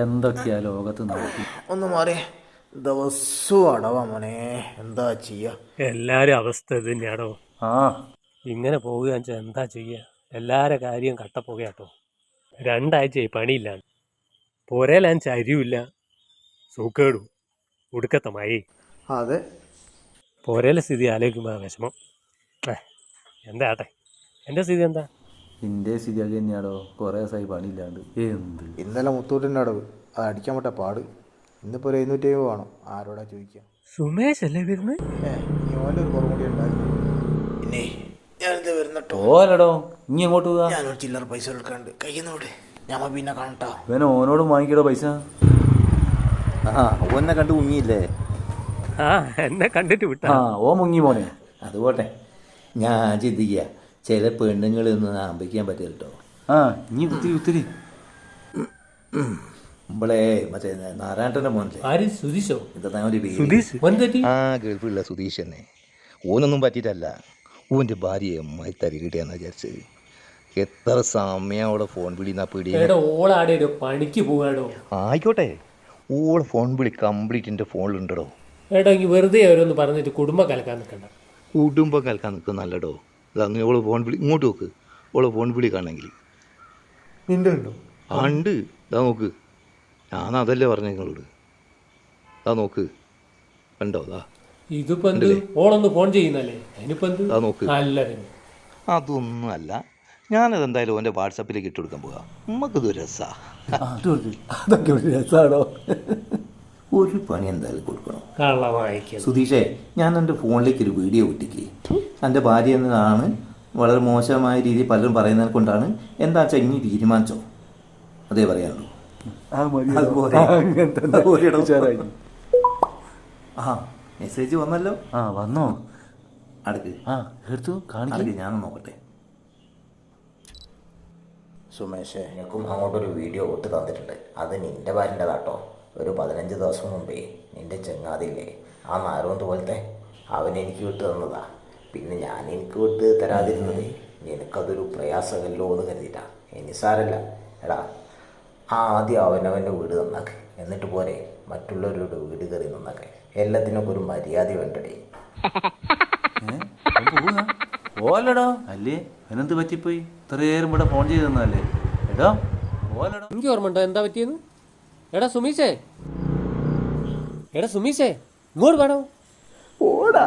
എന്തൊക്കെയാ ലോകത്ത് നോക്കി ഒന്ന് മാറിയേ. ദിവസവും അടവാ മോനെ, എന്താ ചെയ്യാ? എല്ലാരും അവസ്ഥ ഇത് തന്നെയാണോ? ആ ഇങ്ങനെ പോവുകയാണെന്ന് വെച്ചാൽ എന്താ ചെയ്യുക? എല്ലാവരുടെ കാര്യം കട്ടപ്പോകയാട്ടോ. 2 ആഴ്ചയായി പണിയില്ലാണ്ട്. പുരയിലാൻ ചരിവില്ല, സൂക്കേടും ഒടുക്കത്തെ മഴയും. അതെ, പുരയിലെ സ്ഥിതി ആലോചിക്കുമ്പോൾ വിഷമം. എന്താ ആട്ടെ, എൻ്റെ സ്ഥിതി എന്താ? എൻ്റെ സ്ഥിതി അത് തന്നെയാടോ. കുറേ ദിവസമായി പണിയില്ലാണ്ട്. എന്ത് ഇന്നലെ മുത്തൂറ്റിൻ്റെ അടവ്, അത് അടിക്കാൻ പറ്റാ പാട്. ഇന്നിപ്പോൾ ഒരു 770 വേണം. ആരോടാ ചോദിക്കാം? സുമേഷ് അല്ലേ വരുന്നത്? നീ ഓൻ്റെ ഒരു കുറവ് കൂടി ഉണ്ടായിരുന്നു. പിന്നെ ഞാനെന്താ വരുന്നട്ടോ? ഓലടോ, ഇനി എങ്ങോട്ട് പോവാ? ഞാനൊരു ചില്ലറ പൈസ എടുക്കാണ്ട് കയ്യുന്നോടെ. ഞാൻ പിന്നെ കാണട്ടോ. ഇവനെ ഓനോടും വാങ്ങിക്കടോ പൈസ. ആ ഓന്നെ കണ്ട് മുങ്ങിയില്ലേ? ആ, എന്നെ കണ്ടിട്ട് വിട്ടാ. ആ ഓ മുങ്ങി മോനെ. അതുപോട്ടെ, ഞാൻ ചിന്തിക്കുക ചില പെണ്ണുങ്ങളൊന്നും ആമ്പിക്കാൻ പറ്റില്ല കേട്ടോ. ആ ഇനി ഒത്തിരി ഒത്തിരി നമ്മളെ മറ്റേ നാരായണൻ്റെ മോനല്ലേ, ആര്? സുധീഷോ? എന്താ ഒരു പേര്? സുധീഷ് വന്നെത്തി. ആ ഗൾഫിലുള്ള സുധീഷ് തന്നെ. ഓനൊന്നും പറ്റിയിട്ടല്ല, ഓൻ്റെ ഭാര്യയെ അമ്മായി തരി കിട്ടിയാന്ന് വിചാരിച്ചത്. എത്ര സമയം അവിടെ ഫോൺ വിളിന്നാ പിടി. ഓളാടെ പണിക്ക് പോകാടോ. ആയിക്കോട്ടെ, ഓളെ ഫോൺ വിളി കംപ്ലീറ്റ് എൻ്റെ ഫോണിലുണ്ടോ. ഏട്ടാ ഇനി വെറുതെ ഓരോന്ന് പറഞ്ഞിട്ട് കുടുംബം കലക്കാൻ നിൽക്കണ്ട. കുടുംബം കേൾക്കാൻ നിൽക്കും നല്ലടോ. അന്ന് ഓള് ഫോൺ വിളി ഇങ്ങോട്ട് നോക്ക്, ഓളെ ഫോൺ വിളി കാണണമെങ്കിൽ. നിന്റെ ഉണ്ടോ? ആ ഉണ്ട്, ഇതാ നോക്ക്. ഞാൻ അതല്ലേ പറഞ്ഞു നിങ്ങളോട്. ഇതാ നോക്ക്, കണ്ടോ? ഇതാ ഇതിപ്പോ എന്ത്? ഓളൊന്ന് ഫോൺ ചെയ്യുന്നല്ലേ, അതിനിപ്പോ എന്ത്? ഇതാ നോക്ക്. നല്ലത്. അതൊന്നും അല്ല, ഞാനതെന്തായാലും ഓൻ്റെ വാട്സാപ്പിലേക്ക് ഇട്ട് കൊടുക്കാൻ പോകാം. നമുക്കിത് രസാ. അതൊക്കെ ഒരു രസമാണോ? ഒരു പണി എന്തായാലും കൊടുക്കണം. കള്ളമായിക്കും. സുധീഷേ, ഞാൻ എൻ്റെ ഫോണിലേക്ക് ഒരു വീഡിയോ വിട്ടിക്ക്. എൻ്റെ ഭാര്യ എന്നതാണ് വളരെ മോശമായ രീതിയിൽ പലരും പറയുന്നത് കൊണ്ടാണ്. എന്താ വെച്ചാൽ ഇനി തീരുമാനിച്ചോ, അതേ പറയാനുള്ളൂ. ആ മെസ്സേജ് വന്നല്ലോ. ആ വന്നോ? അടുക്ക്. ആ എടുത്തു കാണിക്ക്. ഞാനൊന്ന് നോക്കട്ടെ. സുമേഷേ, നിനക്കും അങ്ങോട്ടൊരു വീഡിയോ ഇട്ട് തന്നിട്ടുണ്ട്. അത് നിൻ്റെ ഭാര്യൻ്റെതാട്ടോ. ഒരു 15 ദിവസം മുമ്പേ നിൻ്റെ ചങ്ങാതില്ലേ, ആ നാരോന്ത് പോലത്തെ, അവൻ എനിക്ക് വിട്ട് തന്നതാ. പിന്നെ ഞാൻ എനിക്ക് വിട്ട് തരാതിരുന്നത് നിനക്കതൊരു പ്രയാസമല്ലോ എന്ന് കരുതിയിട്ടാ. ഇനി സാരല്ല എടാ, ആദ്യം അവനവൻ്റെ വീട് നന്നാക്ക്, എന്നിട്ട് പോരെ മറ്റുള്ളവരുടെ വീട് കയറി നന്നാക്കെ. എല്ലാത്തിനൊക്കെ ഒരു മര്യാദ വേണ്ടടേ. ഓലടോ അല്ലേ, അവനെന്ത് പറ്റിപ്പോയി? ഇത്രയേരം ഇവിടെ ഫോൺ ചെയ്ത് തന്നല്ലേ. എടോ ഓലടോ. എനിക്ക് ഓർമ്മ ഉണ്ടോ എന്താ പറ്റിയെന്ന്? എടാ സുമീഷേ, എടാ സുമീഷേ, ഇങ്ങോട്ട് വേണോ? ഓടാ.